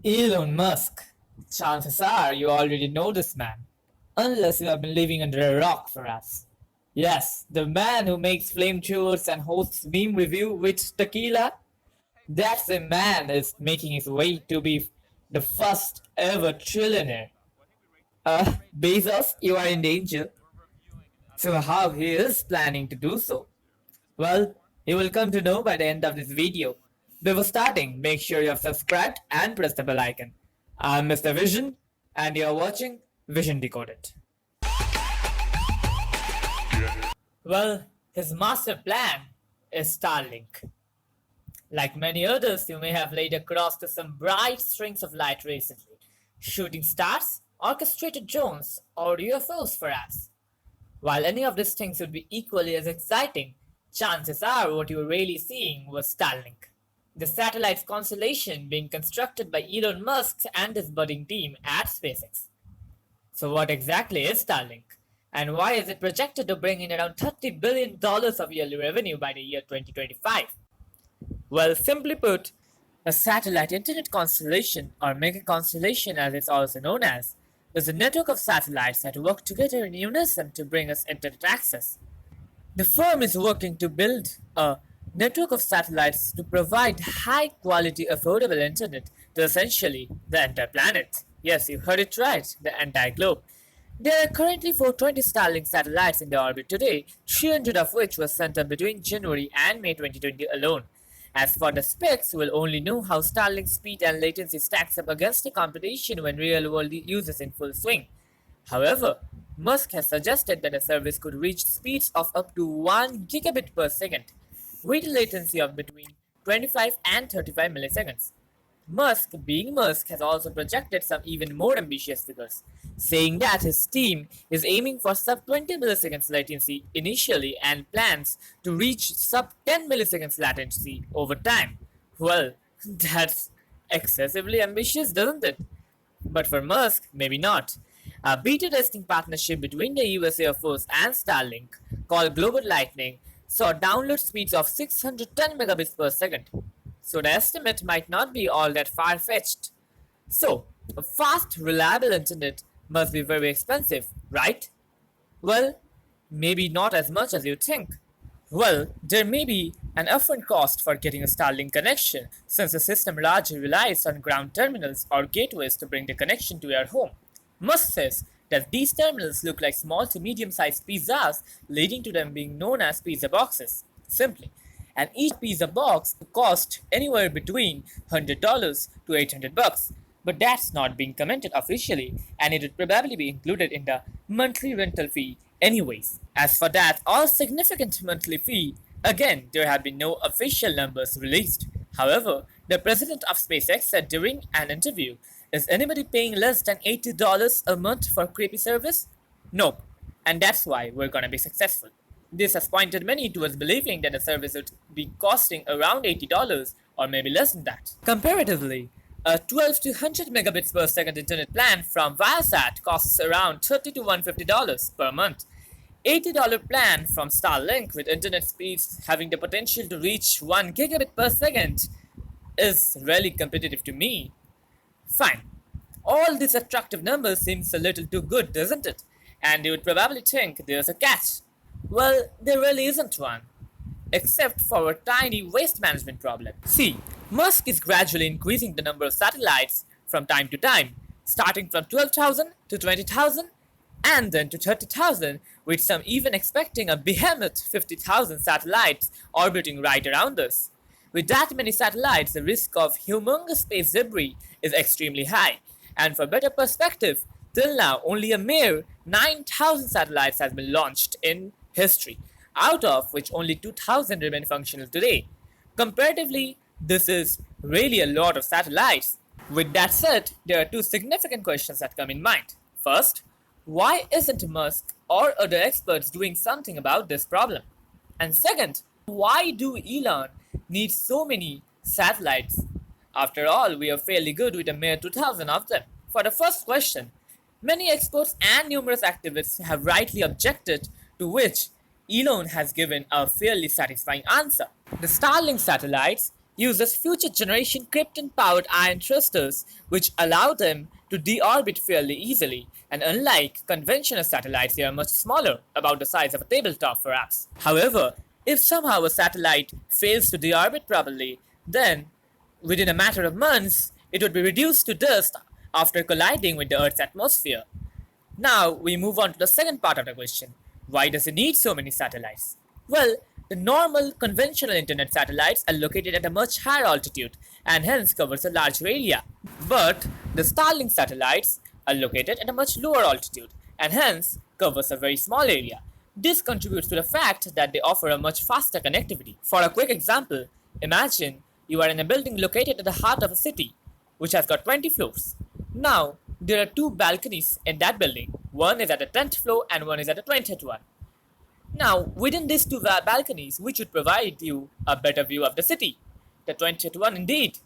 Elon Musk. Chances are you already know this man, unless you have been living under a rock for us. Yes, the man who makes flamethrowers and hosts meme review with tequila. That's a man is making his way to be the first ever trillionaire. Bezos, you are in danger. So how he is planning to do so? Well, you will come to know by the end of this video. Before starting, make sure you have subscribed and press the bell icon. I'm Mr. Vision, and you're watching Vision Decoded. Well, his master plan is Starlink. Like many others, you may have laid across to some bright strings of light recently. Shooting stars, orchestrated drones, or UFOs for us. While any of these things would be equally as exciting, chances are what you were really seeing was Starlink. The satellite's constellation being constructed by Elon Musk and his budding team at SpaceX. So what exactly is Starlink? And why is it projected to bring in around $30 billion of yearly revenue by the year 2025? Well, simply put, a satellite internet constellation, or mega constellation as it's also known as, is a network of satellites that work together in unison to bring us internet access. The firm is working to build a network of satellites to provide high quality, affordable internet to essentially the entire planet. Yes, you heard it right, the entire globe. There are currently 420 Starlink satellites in the orbit today, 300 of which were sent up between January and May 2020 alone. As for the specs, we'll only know how Starlink's speed and latency stacks up against the competition when real-world use is in full swing. However, Musk has suggested that the service could reach speeds of up to 1 gigabit per second, with a latency of between 25 and 35 milliseconds. Musk, being Musk, has also projected some even more ambitious figures, saying that his team is aiming for sub 20 milliseconds latency initially and plans to reach sub 10 milliseconds latency over time. Well, that's excessively ambitious, doesn't it? But for Musk, maybe not. A beta testing partnership between the US Air Force and Starlink, called Global Lightning, saw download speeds of 610 megabits per second. So the estimate might not be all that far-fetched. So, a fast, reliable internet must be very expensive, right? Well, maybe not as much as you think. Well, there may be an upfront cost for getting a Starlink connection, since the system largely relies on ground terminals or gateways to bring the connection to your home. Musk says that these terminals look like small to medium-sized pizzas, leading to them being known as pizza boxes. Simply, and each pizza box cost anywhere between $100 to $800. But that's not being commented officially, and it would probably be included in the monthly rental fee anyways. As for that all significant monthly fee, again, there have been no official numbers released. However, the president of SpaceX said during an interview, is anybody paying less than $80 a month for creepy service? Nope, and that's why we're gonna be successful. This has pointed many towards believing that the service would be costing around $80 or maybe less than that. Comparatively, a 12 to 100 megabits per second internet plan from Viasat costs around $30 to $150 per month. $80 plan from Starlink with internet speeds having the potential to reach 1 gigabit per second is really competitive to me. Fine. All these attractive numbers seems a little too good, doesn't it? And you would probably think there's a catch. Well, there really isn't one, except for a tiny waste management problem. See, Musk is gradually increasing the number of satellites from time to time, starting from 12,000 to 20,000 and then to 30,000, with some even expecting a behemoth 50,000 satellites orbiting right around us. With that many satellites, the risk of humongous space debris is extremely high, and for better perspective, till now only a mere 9,000 satellites has been launched in history, out of which only 2,000 remain functional today. Comparatively, this is really a lot of satellites. With that said, there are two significant questions that come in mind. First, why isn't Musk or other experts doing something about this problem? And second, why do Elon need so many satellites? After all, we are fairly good with a mere 2,000 of them. For the first question, many experts and numerous activists have rightly objected, to which Elon has given a fairly satisfying answer. The Starlink satellites uses future generation krypton-powered ion thrusters which allow them to deorbit fairly easily, and unlike conventional satellites, they are much smaller, about the size of a tabletop perhaps. However, if somehow a satellite fails to deorbit properly, then within a matter of months, it would be reduced to dust after colliding with the Earth's atmosphere. Now we move on to the second part of the question. Why does it need so many satellites? Well, the normal conventional internet satellites are located at a much higher altitude and hence covers a larger area. But the Starlink satellites are located at a much lower altitude and hence covers a very small area. This contributes to the fact that they offer a much faster connectivity. For a quick example, imagine you are in a building located at the heart of a city which has got 20 floors. Now, there are two balconies in that building. One is at the 10th floor and one is at the 20th one. Now, within these two balconies, which would provide you a better view of the city? The 20th one indeed.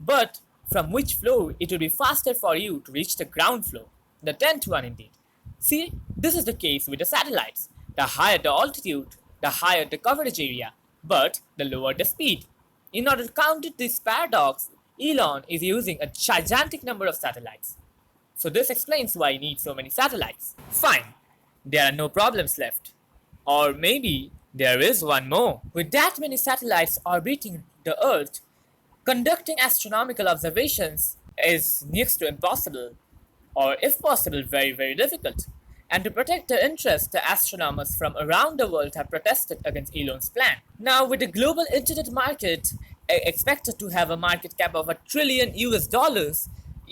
But from which floor it would be faster for you to reach the ground floor? The 10th one indeed. See, this is the case with the satellites. The higher the altitude, the higher the coverage area, but the lower the speed. In order to counter this paradox, Elon is using a gigantic number of satellites. So this explains why he needs so many satellites. Fine, there are no problems left. Or maybe there is one more. With that many satellites orbiting the Earth, conducting astronomical observations is next to impossible, or if possible, very, very difficult. And to protect their interests, the astronomers from around the world have protested against Elon's plan. Now, with the global internet market expected to have a market cap of $1 trillion,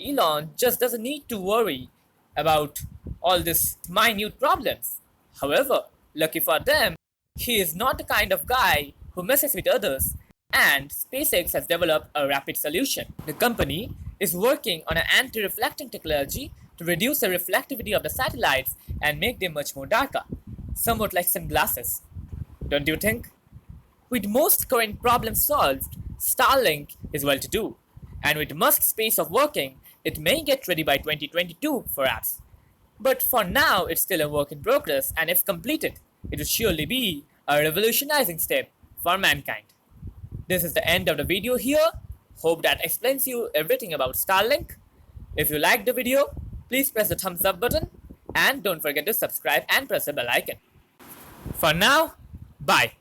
Elon just doesn't need to worry about all these minute problems. However, lucky for them, he is not the kind of guy who messes with others, and SpaceX has developed a rapid solution. The company is working on an anti-reflecting technology to reduce the reflectivity of the satellites and make them much more darker, somewhat like sunglasses. Don't you think? With most current problems solved, Starlink is well to do, and with Musk's pace of working, it may get ready by 2022 perhaps. But for now, it's still a work in progress, and if completed, it will surely be a revolutionizing step for mankind. This is the end of the video here. Hope that explains you everything about Starlink. If you liked the video, please press the thumbs up button and don't forget to subscribe and press the bell icon. For now, bye.